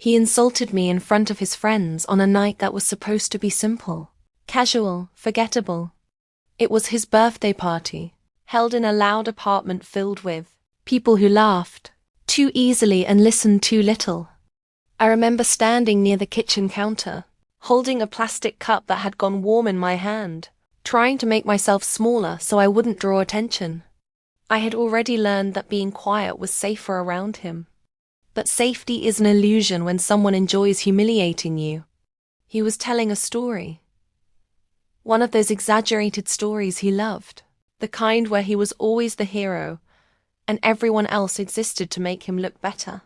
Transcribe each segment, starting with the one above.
He insulted me in front of his friends on a night that was supposed to be simple, casual, forgettable. It was his birthday party, held in a loud apartment filled with people who laughed too easily and listened too little. I remember standing near the kitchen counter, holding a plastic cup that had gone warm in my hand, trying to make myself smaller so I wouldn't draw attention. I had already learned that being quiet was safer around him. But safety is an illusion when someone enjoys humiliating you. He was telling a story. One of those exaggerated stories he loved, the kind where he was always the hero, and everyone else existed to make him look better.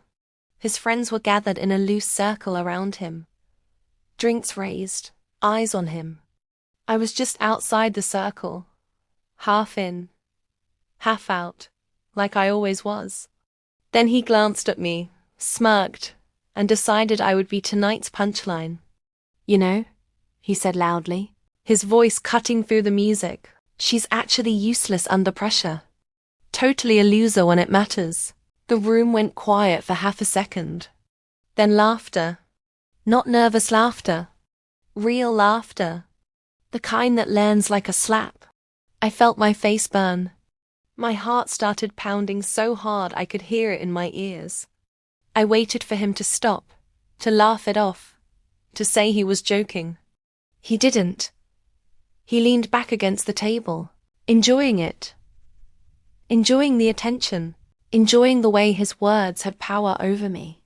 His friends were gathered in a loose circle around him. Drinks raised, eyes on him. I was just outside the circle, half in, half out, like I always was. Then he glanced at me, smirked, and decided I would be tonight's punchline. "You know," he said loudly, his voice cutting through the music, "she's actually useless under pressure. Totally a loser when it matters." The room went quiet for half a second. Then laughter. Not nervous laughter. Real laughter. The kind that lands like a slap. I felt my face burn. My heart started pounding so hard I could hear it in my ears. I waited for him to stop, to laugh it off, to say he was joking. He didn't. He leaned back against the table, enjoying it. Enjoying the attention, enjoying the way his words had power over me.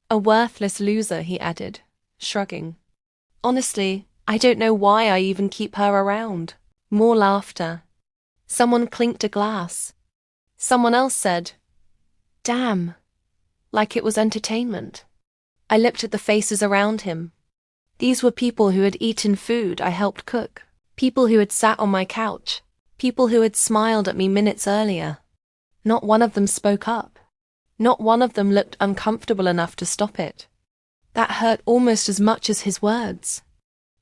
"A worthless loser," he added, shrugging. "Honestly, I don't know why I even keep her around." More laughter. Someone clinked a glass. Someone else said, "Damn," like it was entertainment. I looked at the faces around him. These were people who had eaten food I helped cook, people who had sat on my couch, people who had smiled at me minutes earlier. Not one of them spoke up. Not one of them looked uncomfortable enough to stop it. That hurt almost as much as his words.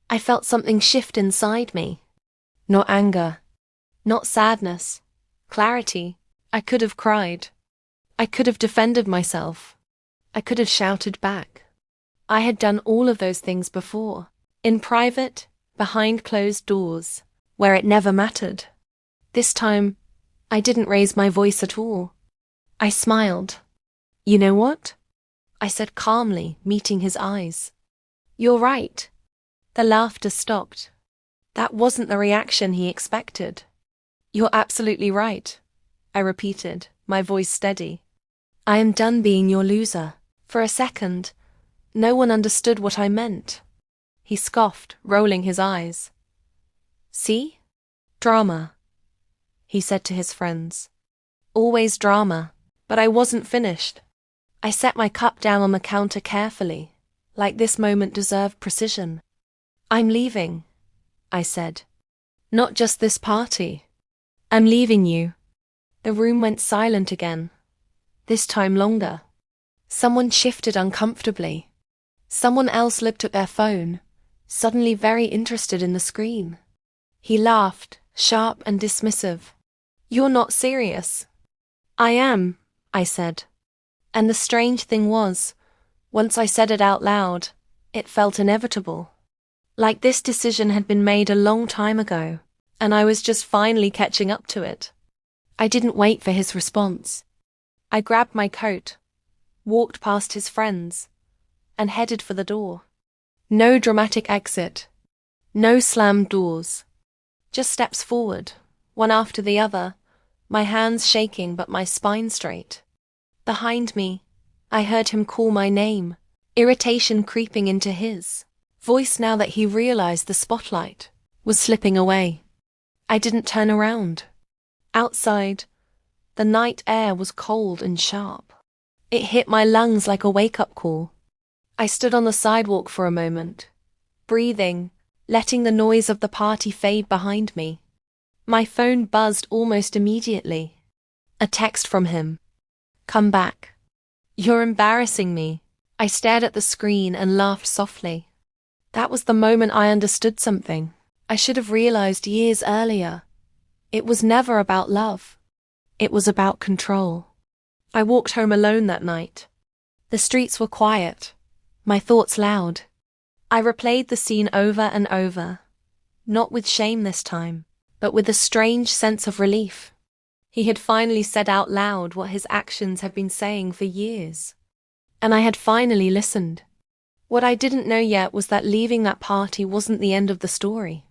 I felt something shift inside me. Not anger. Not sadness. Clarity. I could have cried. I could have defended myself. I could have shouted back. I had done all of those things before. In private, behind closed doors, where it never mattered. This time, I didn't raise my voice at all. I smiled. "You know what?" I said calmly, meeting his eyes. "You're right." The laughter stopped. That wasn't the reaction he expected. "You're absolutely right," I repeated, my voice steady. "I am done being your loser." For a second, no one understood what I meant. He scoffed, rolling his eyes. "See? Drama," he said to his friends. "Always drama." But I wasn't finished. I set my cup down on the counter carefully, like this moment deserved precision. "I'm leaving," I said. "Not just this party. I'm leaving you." The room went silent again, this time longer. Someone shifted uncomfortably. Someone else looked at their phone, suddenly very interested in the screen. He laughed, sharp and dismissive. "You're not serious." "I am," I said. And the strange thing was, once I said it out loud, it felt inevitable. Like this decision had been made a long time ago, and I was just finally catching up to it. I didn't wait for his response. I grabbed my coat, walked past his friends, and headed for the door. No dramatic exit. No slammed doors. Just steps forward, one after the other, my hands shaking but my spine straight. Behind me, I heard him call my name, irritation creeping into his voice now that he realized the spotlight was slipping away. I didn't turn around. Outside, the night air was cold and sharp. It hit my lungs like a wake-up call. I stood on the sidewalk for a moment, breathing, letting the noise of the party fade behind me. My phone buzzed almost immediately. A text from him. "Come back. You're embarrassing me." I stared at the screen and laughed softly. That was the moment I understood something I should have realized years earlier. It was never about love. It was about control. I walked home alone that night. The streets were quiet. my thoughts loud. I replayed the scene over and over, not with shame this time, but with a strange sense of relief. He had finally said out loud what his actions had been saying for years. And I had finally listened. What I didn't know yet was that leaving that party wasn't the end of the story.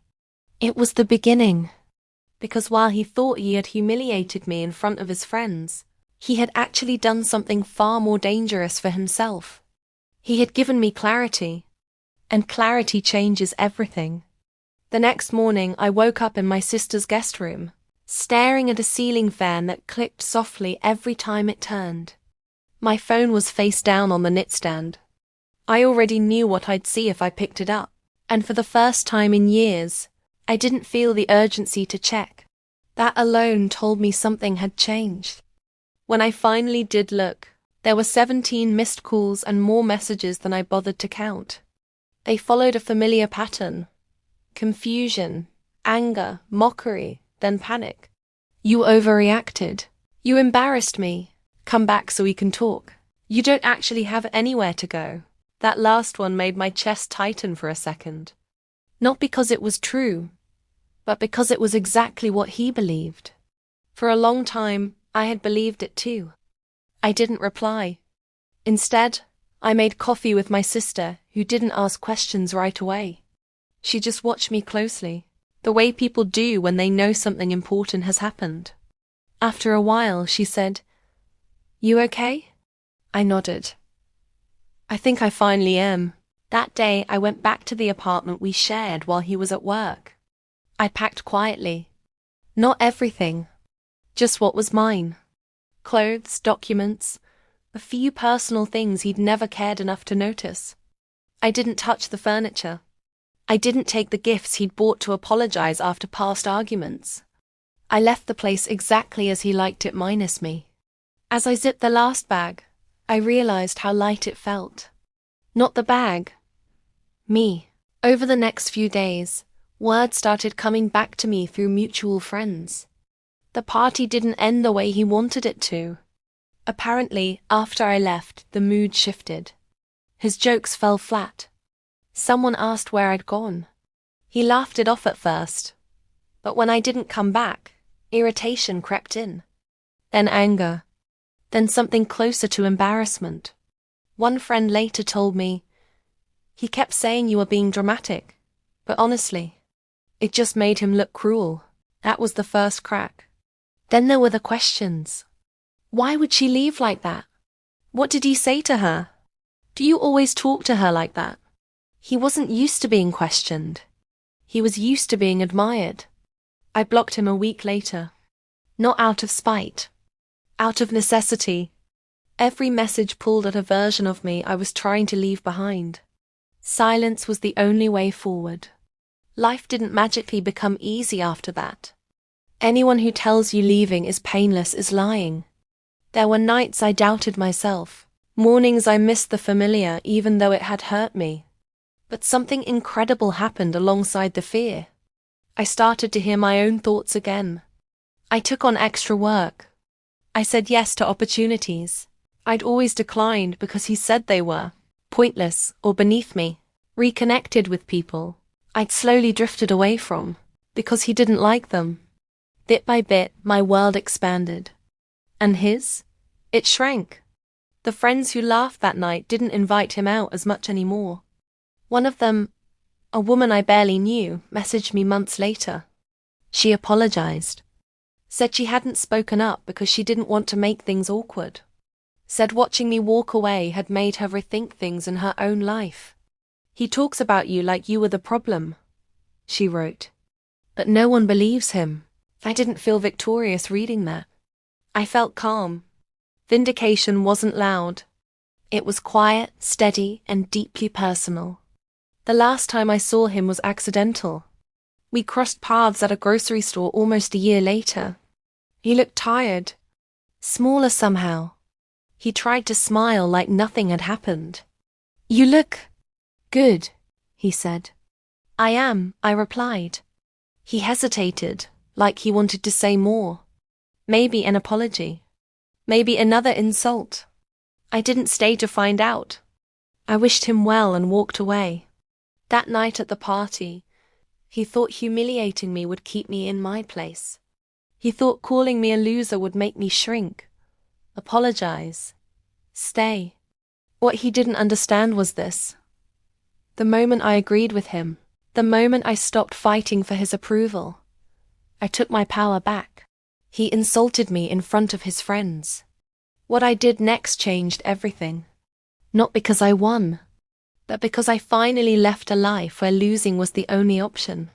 It was the beginning. Because while he thought he had humiliated me in front of his friends, he had actually done something far more dangerous for himself. He had given me clarity, and clarity changes everything. The next morning, I woke up in my sister's guest room, staring at a ceiling fan that clicked softly every time it turned. My phone was face down on the nightstand. I already knew what I'd see if I picked it up, and for the first time in years, I didn't feel the urgency to check. That alone told me something had changed. When I finally did look, there were 17 missed calls and more messages than I bothered to count. They followed a familiar pattern: confusion, anger, mockery, then panic. You overreacted. You embarrassed me. Come back so we can talk. You don't actually have anywhere to go. That last one made my chest tighten for a second. Not because it was true, but because it was exactly what he believed. For a long time, I had believed it too. I didn't reply. Instead, I made coffee with my sister, who didn't ask questions right away. She just watched me closely, the way people do when they know something important has happened. After a while, she said, "You okay?" I nodded. "I think I finally am." That day, I went back to the apartment we shared while he was at work. I packed quietly. Not everything, just what was mine. Clothes, documents, a few personal things he'd never cared enough to notice. I didn't touch the furniture. I didn't take the gifts he'd bought to apologize after past arguments. I left the place exactly as he liked it minus me. As I zipped the last bag, I realized how light it felt. Not the bag. Me. Over the next few days, word started coming back to me through mutual friends. The party didn't end the way he wanted it to. Apparently, after I left, the mood shifted. His jokes fell flat. Someone asked where I'd gone. He laughed it off at first, but when I didn't come back, irritation crept in. Then anger. Then something closer to embarrassment. One friend later told me, "He kept saying you were being dramatic, but honestly, it just made him look cruel." That was the first crack. Then there were the questions. Why would she leave like that? What did he say to her? Do you always talk to her like that? He wasn't used to being questioned. He was used to being admired. I blocked him a week later. Not out of spite. Out of necessity. Every message pulled at a version of me I was trying to leave behind. Silence was the only way forward. Life didn't magically become easy after that. Anyone who tells you leaving is painless is lying. There were nights I doubted myself, mornings I missed the familiar even though it had hurt me. But something incredible happened alongside the fear. I started to hear my own thoughts again. I took on extra work. I said yes to opportunities I'd always declined because he said they were pointless or beneath me. Reconnected with people I'd slowly drifted away from because he didn't like them. Bit by bit, my world expanded. And his? It shrank. The friends who laughed that night didn't invite him out as much anymore. One of them, a woman I barely knew, messaged me months later. She apologized. Said she hadn't spoken up because she didn't want to make things awkward. Said watching me walk away had made her rethink things in her own life. "He talks about you like you were the problem," she wrote. But no one believes him. I didn't feel victorious reading that. I felt calm. Vindication wasn't loud. It was quiet, steady, and deeply personal. The last time I saw him was accidental. We crossed paths at a grocery store almost a year later. He looked tired, smaller somehow. He tried to smile like nothing had happened. "You look good," he said. "I am," I replied. He hesitated, like he wanted to say more. Maybe an apology. Maybe another insult. I didn't stay to find out. I wished him well and walked away. That night at the party, he thought humiliating me would keep me in my place. He thought calling me a loser would make me shrink, apologize, stay. What he didn't understand was this. The moment I agreed with him, the moment I stopped fighting for his approval, I took my power back. He insulted me in front of his friends. What I did next changed everything. Not because I won, but because I finally left a life where losing was the only option.